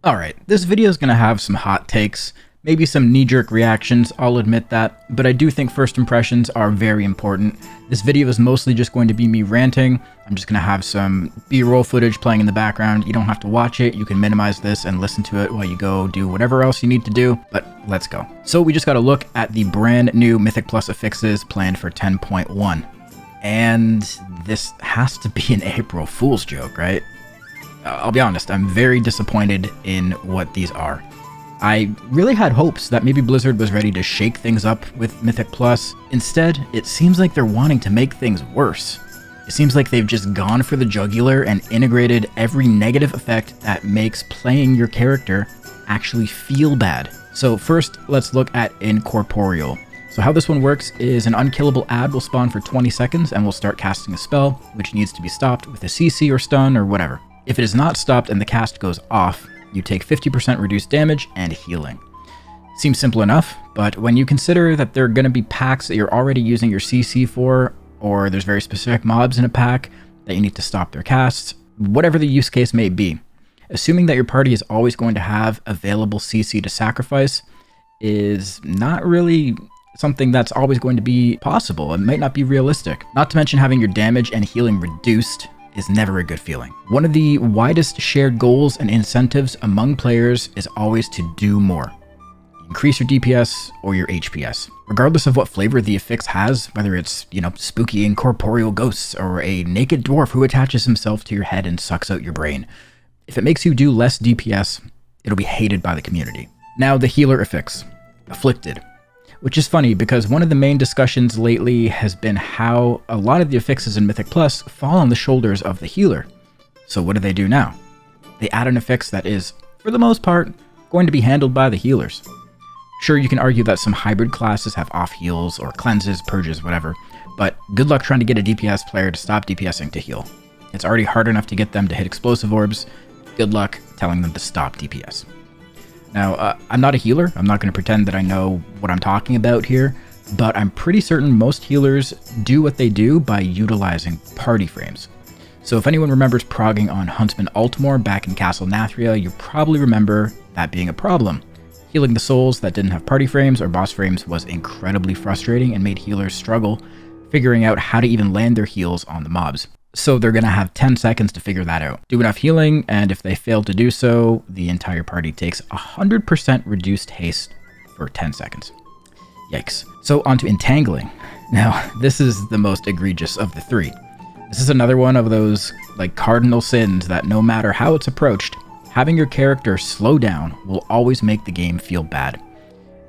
Alright, this video is going to have some hot takes, maybe some knee-jerk reactions, I'll admit that, but I do think first impressions are very important. This video is mostly just going to be me ranting. I'm just going to have some B-roll footage playing in the background. You don't have to watch it, you can minimize this and listen to it while you go do whatever else you need to do, but let's go. So we just got to look at the brand new Mythic Plus affixes planned for 10.1. And this has to be an April Fool's joke, right? I'll be honest, I'm very disappointed in what these are. I really had hopes that maybe Blizzard was ready to shake things up with Mythic Plus. Instead, it seems like they're wanting to make things worse. It seems like they've just gone for the jugular and integrated every negative effect that makes playing your character actually feel bad. So first, let's look at Incorporeal. So how this one works is an unkillable ad will spawn for 20 seconds and will start casting a spell, which needs to be stopped with a CC or stun or whatever. If it is not stopped and the cast goes off, you take 50% reduced damage and healing. Seems simple enough, but when you consider that there are going to be packs that you're already using your CC for, or there's very specific mobs in a pack that you need to stop their casts, whatever the use case may be, assuming that your party is always going to have available CC to sacrifice is not really something that's always going to be possible. It might not be realistic. Not to mention having your damage and healing reduced is never a good feeling. One of the widest shared goals and incentives among players is always to do more. Increase your DPS or your HPS. Regardless of what flavor the affix has, whether it's, spooky incorporeal ghosts or a naked dwarf who attaches himself to your head and sucks out your brain. If it makes you do less DPS, it'll be hated by the community. Now the healer affix, Afflicted. Which is funny because one of the main discussions lately has been how a lot of the affixes in Mythic Plus fall on the shoulders of the healer. So what do they do now? They add an affix that is, for the most part, going to be handled by the healers. Sure, you can argue that some hybrid classes have off heals or cleanses, purges, whatever, but good luck trying to get a DPS player to stop DPSing to heal. It's already hard enough to get them to hit explosive orbs. Good luck telling them to stop DPS. Now, I'm not a healer. I'm not going to pretend that I know what I'm talking about here, but I'm pretty certain most healers do what they do by utilizing party frames. So if anyone remembers progging on Huntsman Altmore back in Castle Nathria, you probably remember that being a problem. Healing the souls that didn't have party frames or boss frames was incredibly frustrating and made healers struggle figuring out how to even land their heals on the mobs. So they're going to have 10 seconds to figure that out. Do enough healing, and if they fail to do so, the entire party takes 100% reduced haste for 10 seconds. Yikes. So on to Entangling. Now, this is the most egregious of the three. This is another one of those cardinal sins that no matter how it's approached, having your character slow down will always make the game feel bad.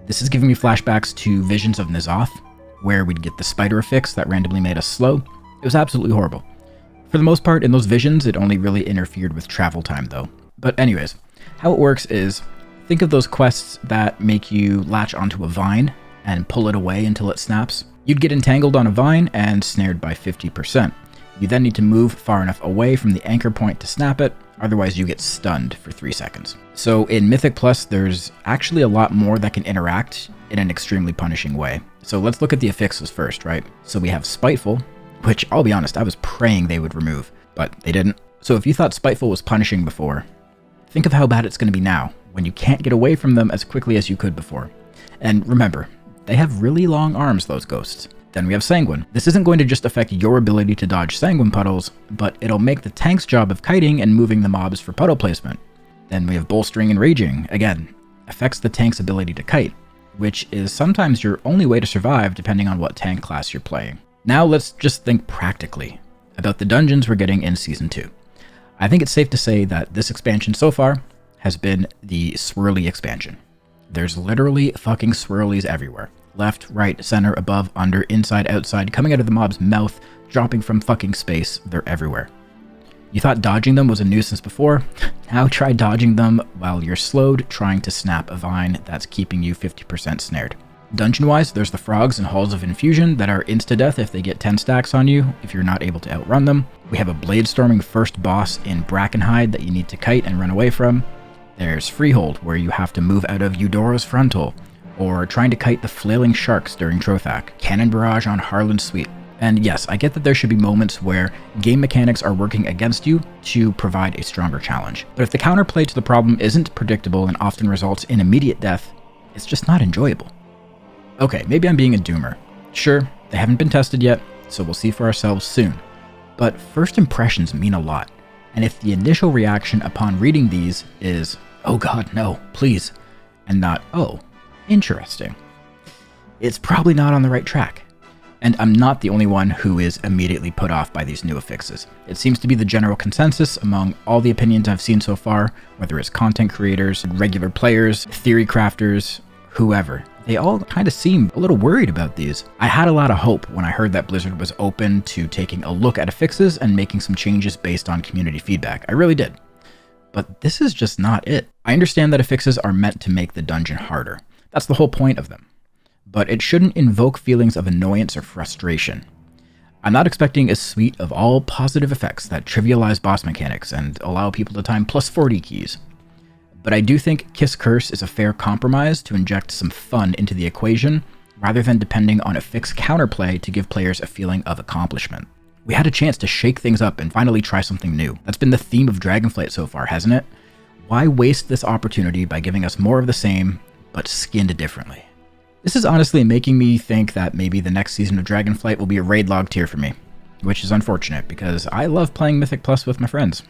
This is giving me flashbacks to Visions of N'Zoth, where we'd get the spider affix that randomly made us slow. It was absolutely horrible. For the most part, in those visions, it only really interfered with travel time, though. But anyways, how it works is, think of those quests that make you latch onto a vine and pull it away until it snaps. You'd get entangled on a vine and snared by 50%. You then need to move far enough away from the anchor point to snap it, otherwise you get stunned for 3 seconds. So in Mythic Plus, there's actually a lot more that can interact in an extremely punishing way. So let's look at the affixes first, right? So we have Spiteful, which, I'll be honest, I was praying they would remove, but they didn't. So if you thought Spiteful was punishing before, think of how bad it's going to be now, when you can't get away from them as quickly as you could before. And remember, they have really long arms, those ghosts. Then we have Sanguine. This isn't going to just affect your ability to dodge Sanguine puddles, but it'll make the tank's job of kiting and moving the mobs for puddle placement. Then we have Bolstering and Raging. Again, affects the tank's ability to kite, which is sometimes your only way to survive depending on what tank class you're playing. Now let's just think practically about the dungeons we're getting in Season 2. I think it's safe to say that this expansion so far has been the swirly expansion. There's literally fucking swirlies everywhere. Left, right, center, above, under, inside, outside, coming out of the mob's mouth, dropping from fucking space, they're everywhere. You thought dodging them was a nuisance before? Now try dodging them while you're slowed trying to snap a vine that's keeping you 50% snared. Dungeon-wise, there's the frogs and halls of infusion that are insta-death if they get 10 stacks on you, if you're not able to outrun them. We have a blade-storming first boss in Brackenhide that you need to kite and run away from. There's Freehold, where you have to move out of Eudora's frontal, or trying to kite the flailing sharks during Trothak. Cannon Barrage on Harlan's Suite. And yes, I get that there should be moments where game mechanics are working against you to provide a stronger challenge. But if the counterplay to the problem isn't predictable and often results in immediate death, it's just not enjoyable. Okay, maybe I'm being a doomer. Sure, they haven't been tested yet, so we'll see for ourselves soon. But first impressions mean a lot, and if the initial reaction upon reading these is, "Oh god, no, please," and not, "Oh, interesting," it's probably not on the right track. And I'm not the only one who is immediately put off by these new affixes. It seems to be the general consensus among all the opinions I've seen so far, whether it's content creators, regular players, theory crafters, whoever. They all kind of seem a little worried about these. I had a lot of hope when I heard that Blizzard was open to taking a look at affixes and making some changes based on community feedback. I really did. But this is just not it. I understand that affixes are meant to make the dungeon harder. That's the whole point of them. But it shouldn't invoke feelings of annoyance or frustration. I'm not expecting a suite of all positive effects that trivialize boss mechanics and allow people to time plus 40 keys. But I do think Kiss Curse is a fair compromise to inject some fun into the equation, rather than depending on a fixed counterplay to give players a feeling of accomplishment. We had a chance to shake things up and finally try something new. That's been the theme of Dragonflight so far, hasn't it? Why waste this opportunity by giving us more of the same, but skinned differently? This is honestly making me think that maybe the next season of Dragonflight will be a raid log tier for me, which is unfortunate because I love playing Mythic Plus with my friends.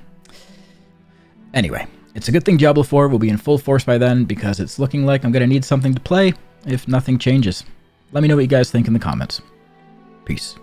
Anyway, it's a good thing Diablo 4 will be in full force by then because it's looking like I'm going to need something to play if nothing changes. Let me know what you guys think in the comments. Peace.